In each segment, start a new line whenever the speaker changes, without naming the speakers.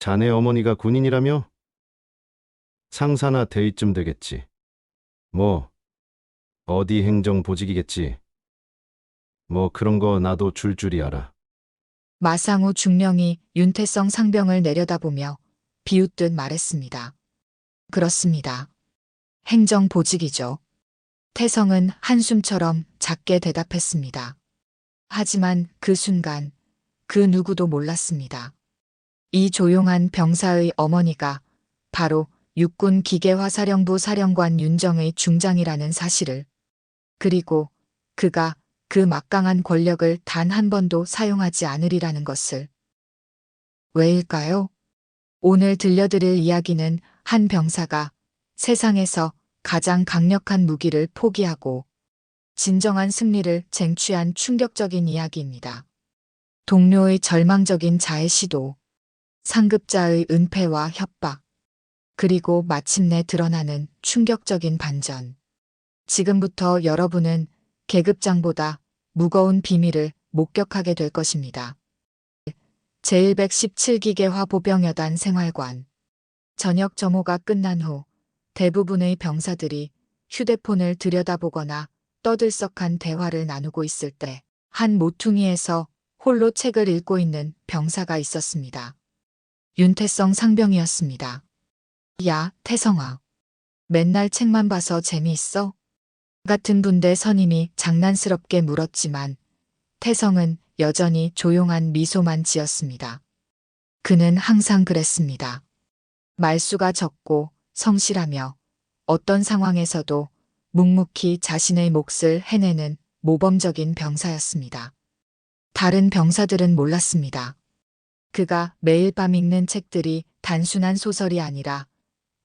자네 어머니가 군인이라며? 상사나 대위쯤 되겠지. 뭐, 어디 행정 보직이겠지. 뭐 그런 거 나도 줄줄이 알아.
마상우 중령이 윤태성 상병을 내려다보며 비웃듯 말했습니다. 그렇습니다. 행정보직이죠. 태성은 한숨처럼 작게 대답했습니다. 하지만 그 순간 그 누구도 몰랐습니다. 이 조용한 병사의 어머니가 바로 육군 기계화사령부 사령관 윤정의 중장이라는 사실을, 그리고 그가 그 막강한 권력을 단 한 번도 사용하지 않으리라는 것을. 왜일까요? 오늘 들려드릴 이야기는 한 병사가 세상에서 가장 강력한 무기를 포기하고 진정한 승리를 쟁취한 충격적인 이야기입니다. 동료의 절망적인 자해 시도, 상급자의 은폐와 협박, 그리고 마침내 드러나는 충격적인 반전. 지금부터 여러분은 계급장보다 무거운 비밀을 목격하게 될 것입니다. 제117기계화 보병여단 생활관. 저녁 점호가 끝난 후 대부분의 병사들이 휴대폰을 들여다보거나 떠들썩한 대화를 나누고 있을 때 한 모퉁이에서 홀로 책을 읽고 있는 병사가 있었습니다. 윤태성 상병이었습니다. 야, 태성아. 맨날 책만 봐서 재미있어? 같은 분대 선임이 장난스럽게 물었지만 태성은 여전히 조용한 미소만 지었습니다. 그는 항상 그랬습니다. 말수가 적고 성실하며 어떤 상황에서도 묵묵히 자신의 몫을 해내는 모범적인 병사였습니다. 다른 병사들은 몰랐습니다. 그가 매일 밤 읽는 책들이 단순한 소설이 아니라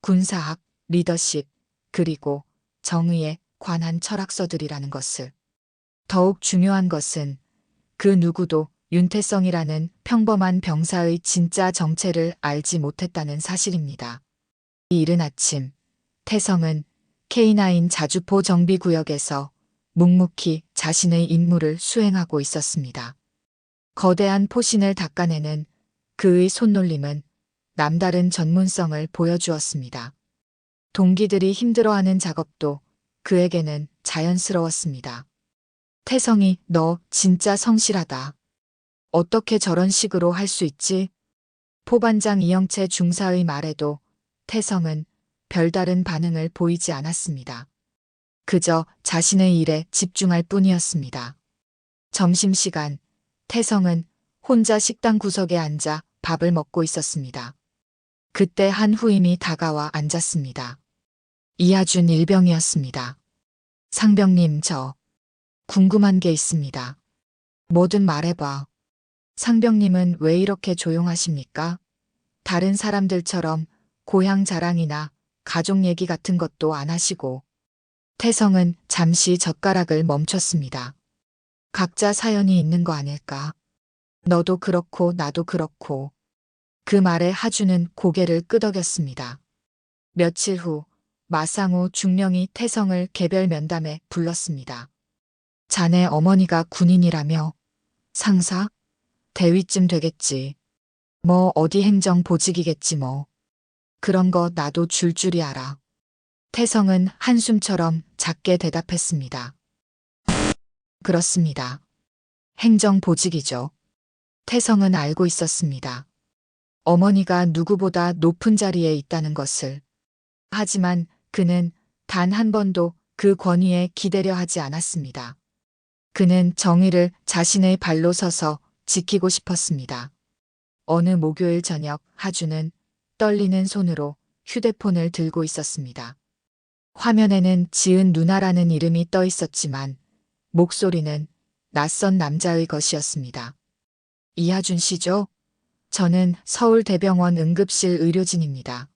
군사학, 리더십, 그리고 정의에 관한 철학서들이라는 것을. 더욱 중요한 것은 그 누구도 윤태성이라는 평범한 병사의 진짜 정체를 알지 못했다는 사실입니다. 이 이른 아침, 태성은 K9 자주포 정비구역에서 묵묵히 자신의 임무를 수행하고 있었습니다. 거대한 포신을 닦아내는 그의 손놀림은 남다른 전문성을 보여주었습니다. 동기들이 힘들어하는 작업도 그에게는 자연스러웠습니다. 태성이 너 진짜 성실하다. 어떻게 저런 식으로 할 수 있지? 포반장 이영채 중사의 말에도 태성은 별다른 반응을 보이지 않았습니다. 그저 자신의 일에 집중할 뿐이었습니다. 점심시간, 태성은 혼자 식당 구석에 앉아 밥을 먹고 있었습니다. 그때 한 후임이 다가와 앉았습니다. 이하준 일병이었습니다. 상병님, 저 궁금한 게 있습니다. 뭐든 말해봐. 상병님은 왜 이렇게 조용하십니까? 다른 사람들처럼 고향 자랑이나 가족 얘기 같은 것도 안 하시고. 태성은 잠시 젓가락을 멈췄습니다. 각자 사연이 있는 거 아닐까? 너도 그렇고 나도 그렇고. 그 말에 하준은 고개를 끄덕였습니다. 며칠 후 마상우 중령이 태성을 개별 면담에 불렀습니다. 자네 어머니가 군인이라며? 상사? 대위쯤 되겠지. 뭐 어디 행정 보직이겠지 뭐. 그런 거 나도 줄줄이 알아. 태성은 한숨처럼 작게 대답했습니다. 그렇습니다. 행정 보직이죠. 태성은 알고 있었습니다. 어머니가 누구보다 높은 자리에 있다는 것을. 하지만 그는 단 한 번도 그 권위에 기대려 하지 않았습니다. 그는 정의를 자신의 발로 서서 지키고 싶었습니다. 어느 목요일 저녁 하준은 떨리는 손으로 휴대폰을 들고 있었습니다. 화면에는 지은 누나라는 이름이 떠 있었지만 목소리는 낯선 남자의 것이었습니다. 이하준 씨죠? 저는 서울대병원 응급실 의료진입니다.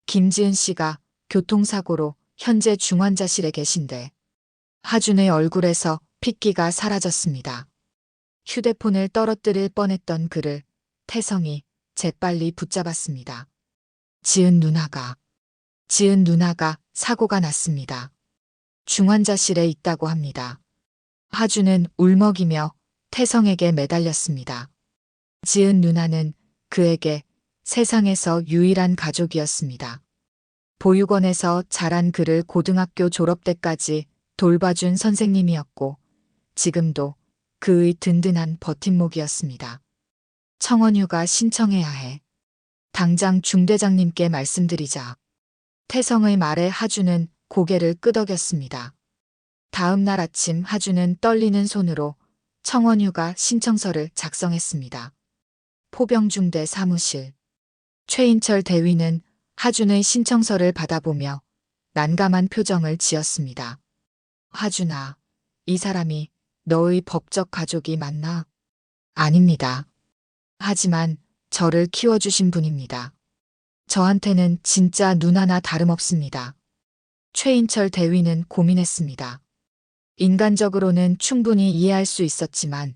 김지은 씨가 교통사고로 현재 중환자실에 계신데. 하준의 얼굴에서 핏기가 사라졌습니다. 휴대폰을 떨어뜨릴 뻔했던 그를 태성이 재빨리 붙잡았습니다. 지은 누나가 사고가 났습니다. 중환자실에 있다고 합니다. 하준은 울먹이며 태성에게 매달렸습니다. 지은 누나는 그에게 세상에서 유일한 가족이었습니다. 보육원에서 자란 그를 고등학교 졸업 때까지 돌봐준 선생님이었고 지금도 그의 든든한 버팀목이었습니다. 청원휴가 신청해야 해. 당장 중대장님께 말씀드리자. 태성의 말에 하주는 고개를 끄덕였습니다. 다음 날 아침 하주는 떨리는 손으로 청원휴가 신청서를 작성했습니다. 포병중대 사무실. 최인철 대위는 하준의 신청서를 받아보며 난감한 표정을 지었습니다. 하준아, 이 사람이 너의 법적 가족이 맞나? 아닙니다. 하지만 저를 키워주신 분입니다. 저한테는 진짜 눈 하나 다름없습니다. 최인철 대위는 고민했습니다. 인간적으로는 충분히 이해할 수 있었지만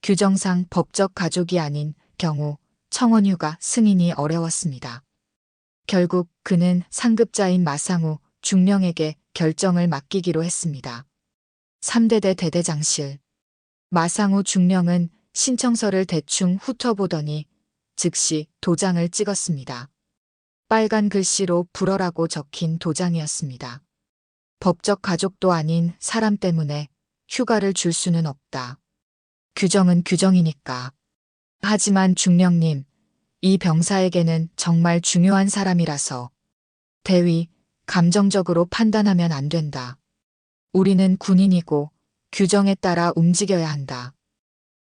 규정상 법적 가족이 아닌 경우 청원휴가 승인이 어려웠습니다. 결국 그는 상급자인 마상우 중령에게 결정을 맡기기로 했습니다. 3대대 대대장실. 마상우 중령은 신청서를 대충 훑어보더니 즉시 도장을 찍었습니다. 빨간 글씨로 불어라고 적힌 도장이었습니다. 법적 가족도 아닌 사람 때문에 휴가를 줄 수는 없다. 규정은 규정이니까. 하지만 중령님, 이 병사에게는 정말 중요한 사람이라서 대위, 감정적으로 판단하면 안 된다. 우리는 군인이고 규정에 따라 움직여야 한다.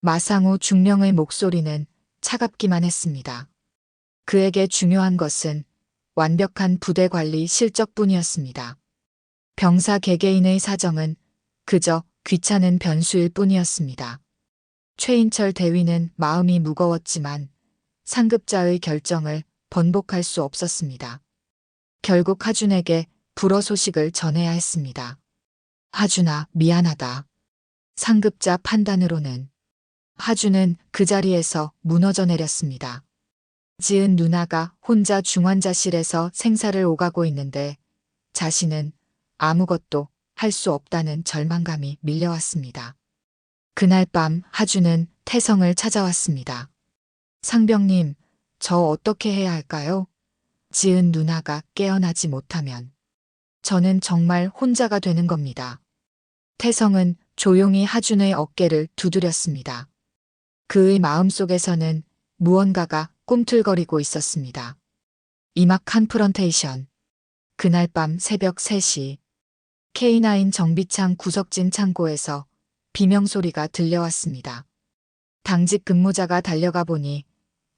마상우 중령의 목소리는 차갑기만 했습니다. 그에게 중요한 것은 완벽한 부대 관리 실적뿐이었습니다. 병사 개개인의 사정은 그저 귀찮은 변수일 뿐이었습니다. 최인철 대위는 마음이 무거웠지만 상급자의 결정을 번복할 수 없었습니다. 결국 하준에게 불어 소식을 전해야 했습니다. 하준아, 미안하다. 상급자 판단으로는. 하준은 그 자리에서 무너져 내렸습니다. 지은 누나가 혼자 중환자실에서 생사를 오가고 있는데 자신은 아무것도 할 수 없다는 절망감이 밀려왔습니다. 그날 밤 하준은 태성을 찾아왔습니다. 상병님, 저 어떻게 해야 할까요? 지은 누나가 깨어나지 못하면 저는 정말 혼자가 되는 겁니다. 태성은 조용히 하준의 어깨를 두드렸습니다. 그의 마음속에서는 무언가가 꿈틀거리고 있었습니다. 이막 컨프런테이션. 그날 밤 새벽 3시 K9 정비창 구석진 창고에서 비명소리가 들려왔습니다. 당직 근무자가 달려가 보니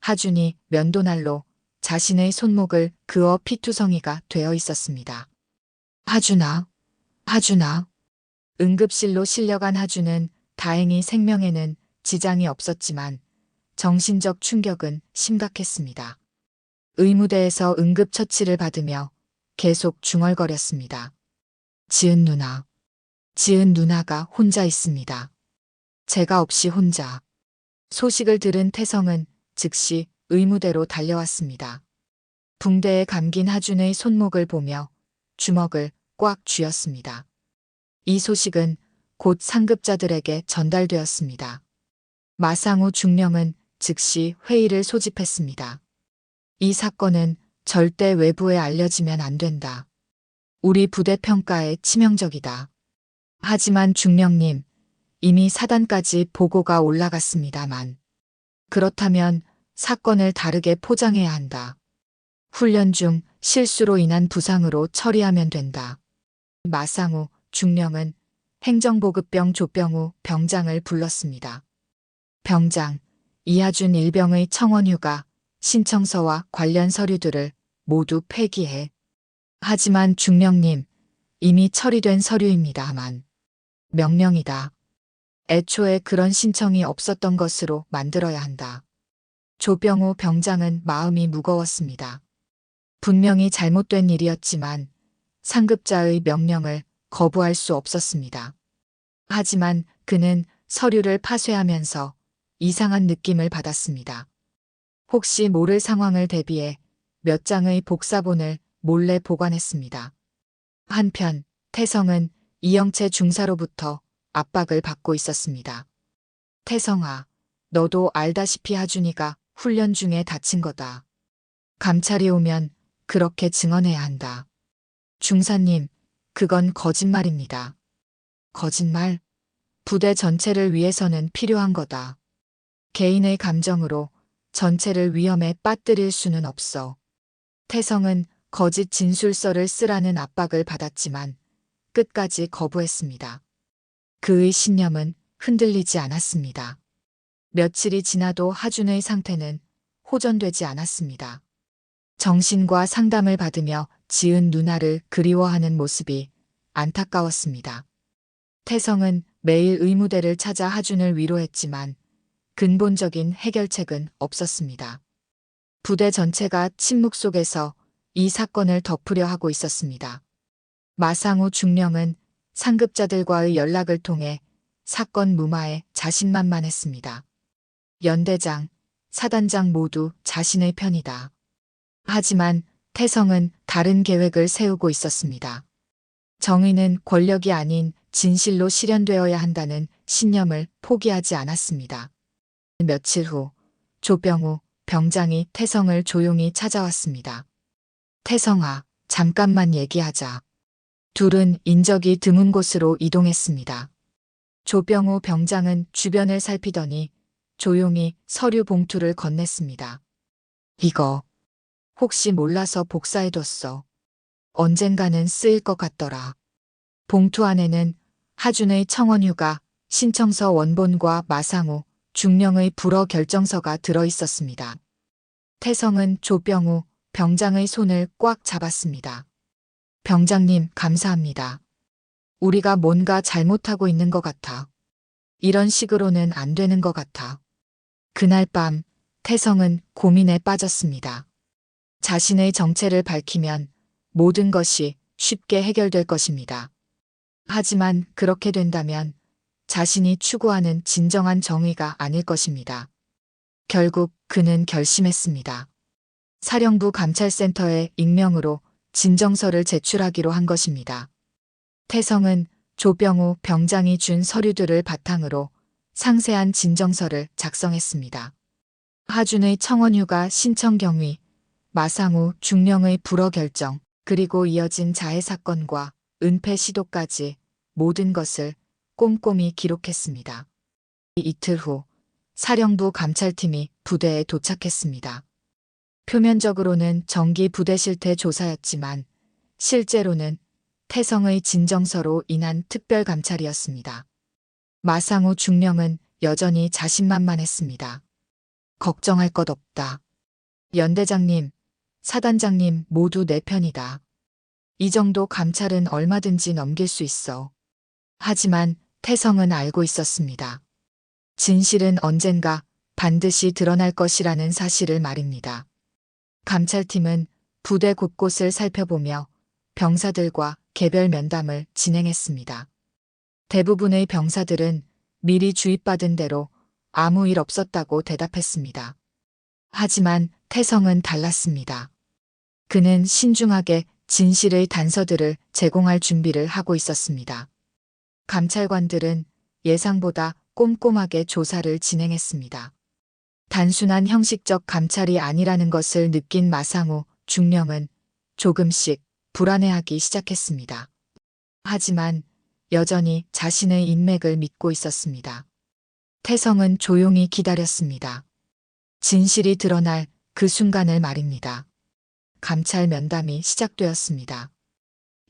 하준이 면도날로 자신의 손목을 그어 피투성이가 되어 있었습니다. 하준아, 하준아. 응급실로 실려간 하준은 다행히 생명에는 지장이 없었지만 정신적 충격은 심각했습니다. 의무대에서 응급처치를 받으며 계속 중얼거렸습니다. 지은 누나. 지은 누나가 혼자 있습니다. 제가 없이 혼자. 소식을 들은 태성은 즉시 의무대로 달려왔습니다. 붕대에 감긴 하준의 손목을 보며 주먹을 꽉 쥐었습니다. 이 소식은 곧 상급자들에게 전달되었습니다. 마상우 중령은 즉시 회의를 소집했습니다. 이 사건은 절대 외부에 알려지면 안 된다. 우리 부대 평가에 치명적이다. 하지만 중령님, 이미 사단까지 보고가 올라갔습니다만. 그렇다면 사건을 다르게 포장해야 한다. 훈련 중 실수로 인한 부상으로 처리하면 된다. 마상우 중령은 행정보급병 조병우 병장을 불렀습니다. 병장, 이하준 일병의 청원휴가 신청서와 관련 서류들을 모두 폐기해. 하지만 중령님, 이미 처리된 서류입니다만. 명령이다. 애초에 그런 신청이 없었던 것으로 만들어야 한다. 조병우 병장은 마음이 무거웠습니다. 분명히 잘못된 일이었지만 상급자의 명령을 거부할 수 없었습니다. 하지만 그는 서류를 파쇄하면서 이상한 느낌을 받았습니다. 혹시 모를 상황을 대비해 몇 장의 복사본을 몰래 보관했습니다. 한편 태성은 이영채 중사로부터 압박을 받고 있었습니다. 태성아, 너도 알다시피 하준이가 훈련 중에 다친 거다. 감찰이 오면 그렇게 증언해야 한다. 중사님, 그건 거짓말입니다. 거짓말? 부대 전체를 위해서는 필요한 거다. 개인의 감정으로 전체를 위험에 빠뜨릴 수는 없어. 태성은 거짓 진술서를 쓰라는 압박을 받았지만 끝까지 거부했습니다. 그의 신념은 흔들리지 않았습니다. 며칠이 지나도 하준의 상태는 호전되지 않았습니다. 정신과 상담을 받으며 지은 누나를 그리워하는 모습이 안타까웠습니다. 태성은 매일 의무대를 찾아 하준을 위로했지만 근본적인 해결책은 없었습니다. 부대 전체가 침묵 속에서 이 사건을 덮으려 하고 있었습니다. 마상우 중령은 상급자들과의 연락을 통해 사건 무마에 자신만만했습니다. 연대장, 사단장 모두 자신의 편이다. 하지만 태성은 다른 계획을 세우고 있었습니다. 정의는 권력이 아닌 진실로 실현되어야 한다는 신념을 포기하지 않았습니다. 며칠 후 조병우 병장이 태성을 조용히 찾아왔습니다. 태성아, 잠깐만 얘기하자. 둘은 인적이 드문 곳으로 이동했습니다. 조병우 병장은 주변을 살피더니 조용히 서류 봉투를 건넸습니다. 이거 혹시 몰라서 복사해뒀어. 언젠가는 쓰일 것 같더라. 봉투 안에는 하준의 청원휴가 신청서 원본과 마상우 중령의 불허 결정서가 들어있었습니다. 태성은 조병우 병장의 손을 꽉 잡았습니다. 병장님, 감사합니다. 우리가 뭔가 잘못하고 있는 것 같아. 이런 식으로는 안 되는 것 같아. 그날 밤 태성은 고민에 빠졌습니다. 자신의 정체를 밝히면 모든 것이 쉽게 해결될 것입니다. 하지만 그렇게 된다면 자신이 추구하는 진정한 정의가 아닐 것입니다. 결국 그는 결심했습니다. 사령부 감찰센터에 익명으로 진정서를 제출하기로 한 것입니다. 태성은 조병우 병장이 준 서류들을 바탕으로 상세한 진정서를 작성했습니다. 하준의 청원휴가 신청 경위, 마상우 중령의 불허 결정, 그리고 이어진 자해 사건과 은폐 시도까지 모든 것을 꼼꼼히 기록했습니다. 이틀 후 사령부 감찰팀이 부대에 도착했습니다. 표면적으로는 정기 부대 실태 조사였지만 실제로는 태성의 진정서로 인한 특별 감찰이었습니다. 마상우 중령은 여전히 자신만만했습니다. 걱정할 것 없다. 연대장님, 사단장님 모두 내 편이다. 이 정도 감찰은 얼마든지 넘길 수 있어. 하지만 태성은 알고 있었습니다. 진실은 언젠가 반드시 드러날 것이라는 사실을 말입니다. 감찰팀은 부대 곳곳을 살펴보며 병사들과 개별 면담을 진행했습니다. 대부분의 병사들은 미리 주입받은 대로 아무 일 없었다고 대답했습니다. 하지만 태성은 달랐습니다. 그는 신중하게 진실의 단서들을 제공할 준비를 하고 있었습니다. 감찰관들은 예상보다 꼼꼼하게 조사를 진행했습니다. 단순한 형식적 감찰이 아니라는 것을 느낀 마상우 중령은 조금씩 불안해하기 시작했습니다. 하지만 여전히 자신의 인맥을 믿고 있었습니다. 태성은 조용히 기다렸습니다. 진실이 드러날 그 순간을 말입니다. 감찰 면담이 시작되었습니다.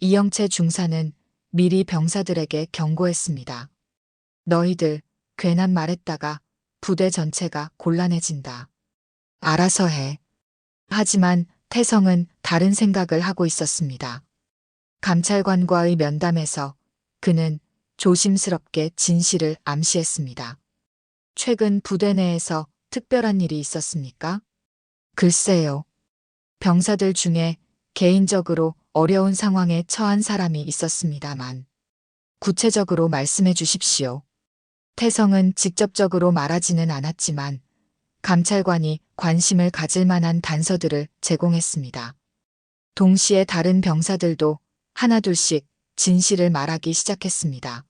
이영채 중사는 미리 병사들에게 경고했습니다. 너희들 괜한 말했다가 부대 전체가 곤란해진다. 알아서 해. 하지만 태성은 다른 생각을 하고 있었습니다. 감찰관과의 면담에서 그는 조심스럽게 진실을 암시했습니다. 최근 부대 내에서 특별한 일이 있었습니까? 글쎄요. 병사들 중에 개인적으로 어려운 상황에 처한 사람이 있었습니다만 구체적으로 말씀해 주십시오. 태성은 직접적으로 말하지는 않았지만 감찰관이 관심을 가질 만한 단서들을 제공했습니다. 동시에 다른 병사들도 하나둘씩 진실을 말하기 시작했습니다.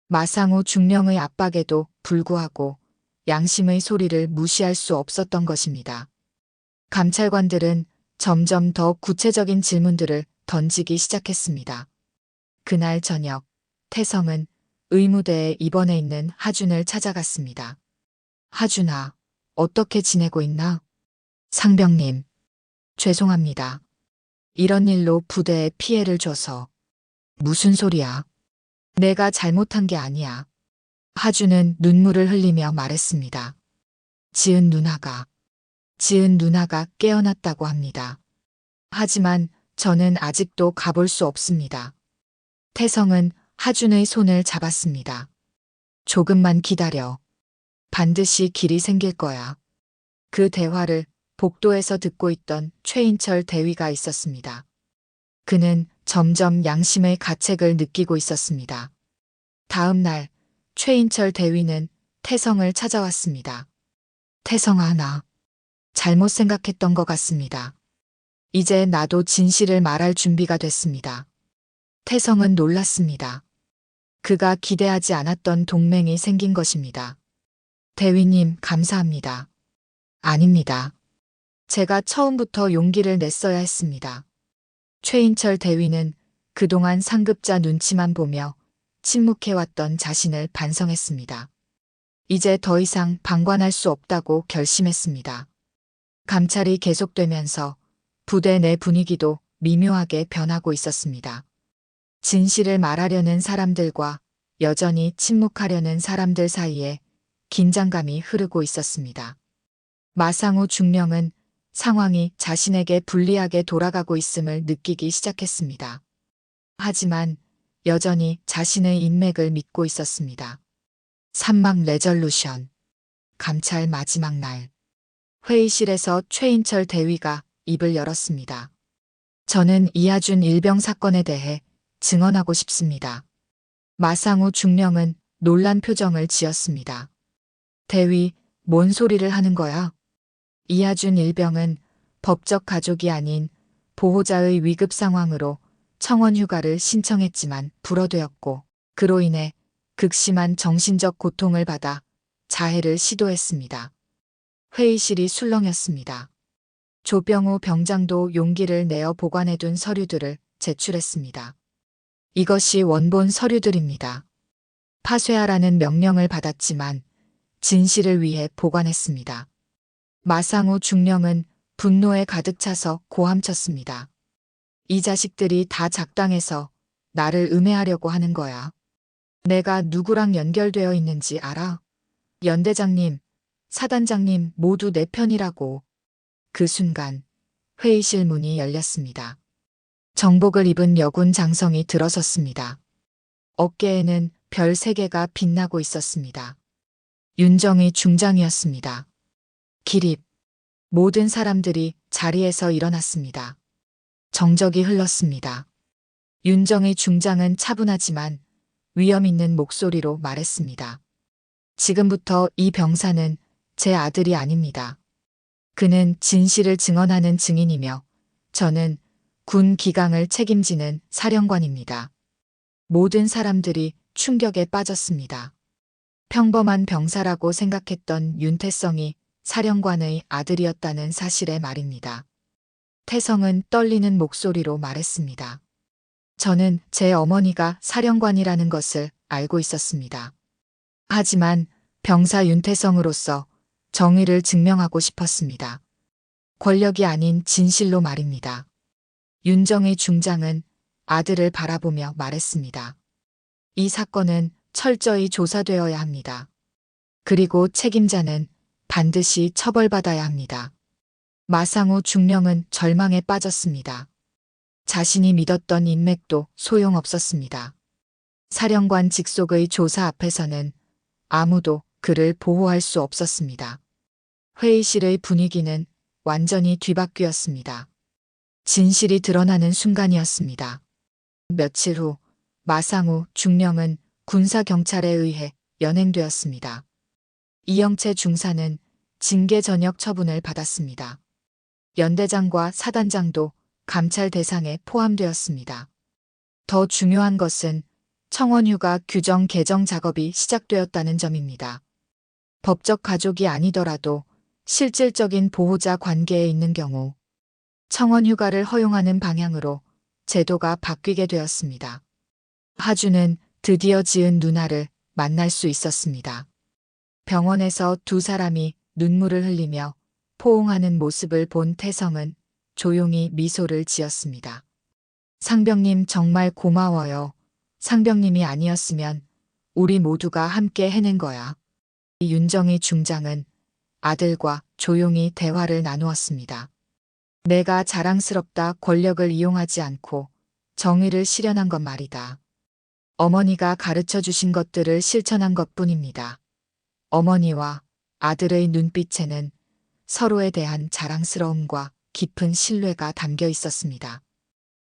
마상우 중령의 압박에도 불구하고 양심의 소리를 무시할 수 없었던 것입니다. 감찰관들은 점점 더 구체적인 질문들을 던지기 시작했습니다. 그날 저녁, 태성은 의무대에 입원해 있는 하준을 찾아갔습니다. 하준아, 어떻게 지내고 있나? 상병님, 죄송합니다. 이런 일로 부대에 피해를 줘서. 무슨 소리야? 내가 잘못한 게 아니야. 하준은 눈물을 흘리며 말했습니다. 지은 누나가 깨어났다고 합니다. 하지만 저는 아직도 가볼 수 없습니다. 태성은 하준의 손을 잡았습니다. 조금만 기다려. 반드시 길이 생길 거야. 그 대화를 복도에서 듣고 있던 최인철 대위가 있었습니다. 그는 점점 양심의 가책을 느끼고 있었습니다. 다음 날 최인철 대위는 태성을 찾아왔습니다. 태성아, 나 잘못 생각했던 것 같습니다. 이제 나도 진실을 말할 준비가 됐습니다. 태성은 놀랐습니다. 그가 기대하지 않았던 동맹이 생긴 것입니다. 대위님, 감사합니다. 아닙니다. 제가 처음부터 용기를 냈어야 했습니다. 최인철 대위는 그동안 상급자 눈치만 보며 침묵해왔던 자신을 반성했습니다. 이제 더 이상 방관할 수 없다고 결심했습니다. 감찰이 계속되면서 부대 내 분위기도 미묘하게 변하고 있었습니다. 진실을 말하려는 사람들과 여전히 침묵하려는 사람들 사이에 긴장감이 흐르고 있었습니다. 마상우 중령은 상황이 자신에게 불리하게 돌아가고 있음을 느끼기 시작했습니다. 하지만 여전히 자신의 인맥을 믿고 있었습니다. 산막 레졸루션. 감찰 마지막 날. 회의실에서 최인철 대위가 입을 열었습니다. 저는 이하준 일병 사건에 대해 증언하고 싶습니다. 마상우 중령은 놀란 표정을 지었습니다. 대위, 뭔 소리를 하는 거야? 이하준 일병은 법적 가족이 아닌 보호자의 위급 상황으로 청원 휴가를 신청했지만 불허되었고 그로 인해 극심한 정신적 고통을 받아 자해를 시도했습니다. 회의실이 술렁였습니다. 조병우 병장도 용기를 내어 보관해둔 서류들을 제출했습니다. 이것이 원본 서류들입니다. 파쇄하라는 명령을 받았지만 진실을 위해 보관했습니다. 마상우 중령은 분노에 가득 차서 고함쳤습니다. 이 자식들이 다 작당해서 나를 음해하려고 하는 거야. 내가 누구랑 연결되어 있는지 알아? 연대장님, 사단장님 모두 내 편이라고. 그 순간 회의실 문이 열렸습니다. 정복을 입은 여군 장성이 들어섰습니다. 어깨에는 별 3개가 빛나고 있었습니다. 윤정의 중장이었습니다. 기립. 모든 사람들이 자리에서 일어났습니다. 정적이 흘렀습니다. 윤정의 중장은 차분하지만 위험 있는 목소리로 말했습니다. 지금부터 이 병사는 제 아들이 아닙니다. 그는 진실을 증언하는 증인이며 저는 군 기강을 책임지는 사령관입니다. 모든 사람들이 충격에 빠졌습니다. 평범한 병사라고 생각했던 윤태성이 사령관의 아들이었다는 사실에 말입니다. 태성은 떨리는 목소리로 말했습니다. 저는 제 어머니가 사령관이라는 것을 알고 있었습니다. 하지만 병사 윤태성으로서 정의를 증명하고 싶었습니다. 권력이 아닌 진실로 말입니다. 윤정의 중장은 아들을 바라보며 말했습니다. 이 사건은 철저히 조사되어야 합니다. 그리고 책임자는 반드시 처벌받아야 합니다. 마상우 중령은 절망에 빠졌습니다. 자신이 믿었던 인맥도 소용없었습니다. 사령관 직속의 조사 앞에서는 아무도 그를 보호할 수 없었습니다. 회의실의 분위기는 완전히 뒤바뀌었습니다. 진실이 드러나는 순간이었습니다. 며칠 후 마상우 중령은 군사경찰에 의해 연행되었습니다. 이영채 중사는 징계 전역 처분을 받았습니다. 연대장과 사단장도 감찰 대상에 포함되었습니다. 더 중요한 것은 청원휴가 규정 개정 작업이 시작되었다는 점입니다. 법적 가족이 아니더라도 실질적인 보호자 관계에 있는 경우 청원 휴가를 허용하는 방향으로 제도가 바뀌게 되었습니다. 하주는 드디어 지은 누나를 만날 수 있었습니다. 병원에서 두 사람이 눈물을 흘리며 포옹하는 모습을 본 태성은 조용히 미소를 지었습니다. 상병님 정말 고마워요. 상병님이 아니었으면 우리 모두가 함께 해낸 거야. 윤정희 중장은 아들과 조용히 대화를 나누었습니다. 내가 자랑스럽다 권력을 이용하지 않고 정의를 실현한 것 말이다. 어머니가 가르쳐 주신 것들을 실천한 것뿐입니다. 어머니와 아들의 눈빛에는 서로에 대한 자랑스러움과 깊은 신뢰가 담겨 있었습니다.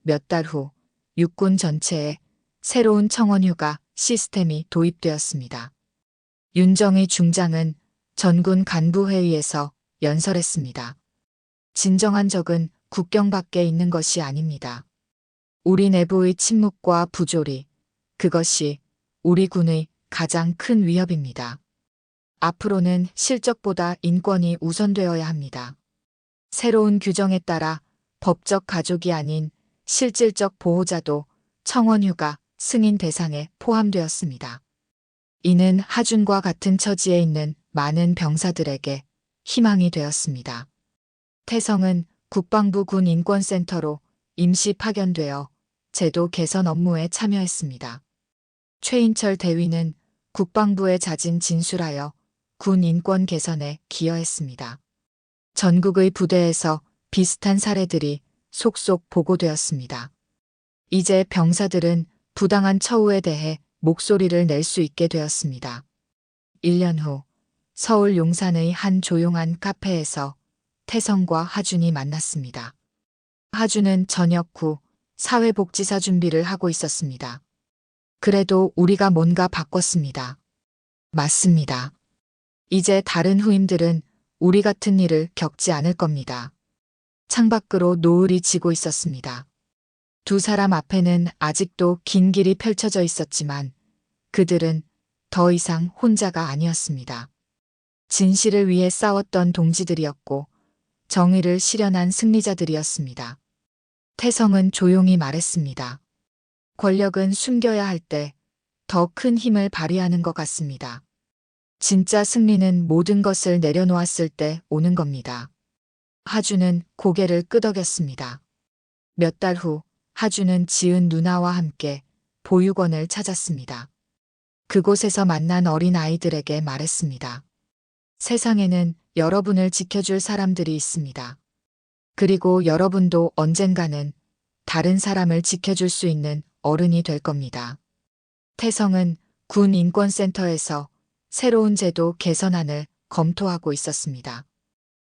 몇 달 후 육군 전체에 새로운 청원휴가 시스템이 도입되었습니다. 윤정희 중장은 전군 간부회의에서 연설했습니다. 진정한 적은 국경 밖에 있는 것이 아닙니다. 우리 내부의 침묵과 부조리, 그것이 우리 군의 가장 큰 위협입니다. 앞으로는 실적보다 인권이 우선되어야 합니다. 새로운 규정에 따라 법적 가족이 아닌 실질적 보호자도 청원휴가 승인 대상에 포함되었습니다. 이는 하준과 같은 처지에 있는 많은 병사들에게 희망이 되었습니다. 태성은 국방부 군 인권센터로 임시 파견되어 제도 개선 업무에 참여했습니다. 최인철 대위는 국방부에 자진 진술하여 군 인권 개선에 기여했습니다. 전국의 부대에서 비슷한 사례들이 속속 보고되었습니다. 이제 병사들은 부당한 처우에 대해 목소리를 낼 수 있게 되었습니다. 1년 후 서울 용산의 한 조용한 카페에서 태성과 하준이 만났습니다. 하준은 저녁 후 사회복지사 준비를 하고 있었습니다. 그래도 우리가 뭔가 바꿨습니다. 맞습니다. 이제 다른 후임들은 우리 같은 일을 겪지 않을 겁니다. 창밖으로 노을이 지고 있었습니다. 두 사람 앞에는 아직도 긴 길이 펼쳐져 있었지만 그들은 더 이상 혼자가 아니었습니다. 진실을 위해 싸웠던 동지들이었고 정의를 실현한 승리자들이었습니다. 태성은 조용히 말했습니다. 권력은 숨겨야 할 때 더 큰 힘을 발휘하는 것 같습니다. 진짜 승리는 모든 것을 내려놓았을 때 오는 겁니다. 하주는 고개를 끄덕였습니다. 몇 달 후 하주는 지은 누나와 함께 보육원을 찾았습니다. 그곳에서 만난 어린 아이들에게 말했습니다. 세상에는 여러분을 지켜줄 사람들이 있습니다. 그리고 여러분도 언젠가는 다른 사람을 지켜줄 수 있는 어른이 될 겁니다. 태성은 군 인권센터에서 새로운 제도 개선안을 검토하고 있었습니다.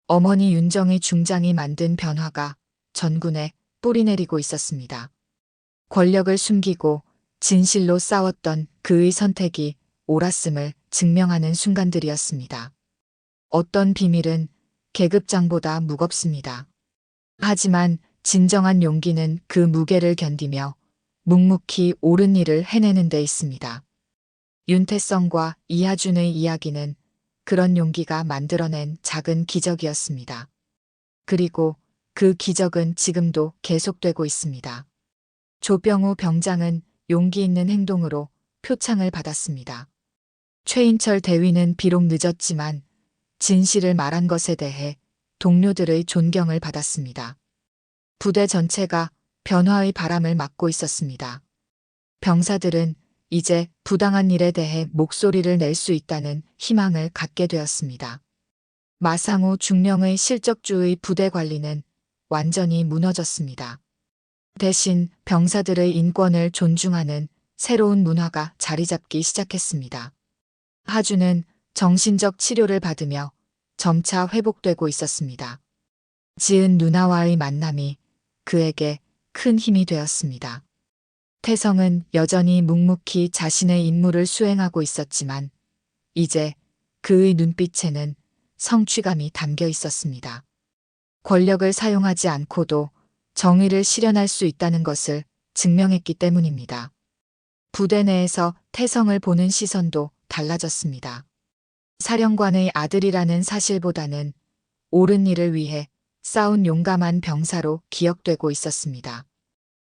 어머니 윤정희 중장이 만든 변화가 전군에 뿌리내리고 있었습니다. 권력을 숨기고 진실로 싸웠던 그의 선택이 옳았음을 증명하는 순간들이었습니다. 어떤 비밀은 계급장보다 무겁습니다. 하지만 진정한 용기는 그 무게를 견디며 묵묵히 옳은 일을 해내는 데 있습니다. 윤태성과 이하준의 이야기는 그런 용기가 만들어낸 작은 기적이었습니다. 그리고 그 기적은 지금도 계속되고 있습니다. 조병우 병장은 용기 있는 행동으로 표창을 받았습니다. 최인철 대위는 비록 늦었지만 진실을 말한 것에 대해 동료들의 존경을 받았습니다. 부대 전체가 변화의 바람을 맞고 있었습니다. 병사들은 이제 부당한 일에 대해 목소리를 낼 수 있다는 희망을 갖게 되었습니다. 마상호 중령의 실적주의 부대 관리는 완전히 무너졌습니다. 대신 병사들의 인권을 존중하는 새로운 문화가 자리 잡기 시작했습니다. 하주는 정신적 치료를 받으며 점차 회복되고 있었습니다. 지은 누나와의 만남이 그에게 큰 힘이 되었습니다. 태성은 여전히 묵묵히 자신의 임무를 수행하고 있었지만 이제 그의 눈빛에는 성취감이 담겨 있었습니다. 권력을 사용하지 않고도 정의를 실현할 수 있다는 것을 증명했기 때문입니다. 부대 내에서 태성을 보는 시선도 달라졌습니다. 사령관의 아들이라는 사실보다는 옳은 일을 위해 싸운 용감한 병사로 기억되고 있었습니다.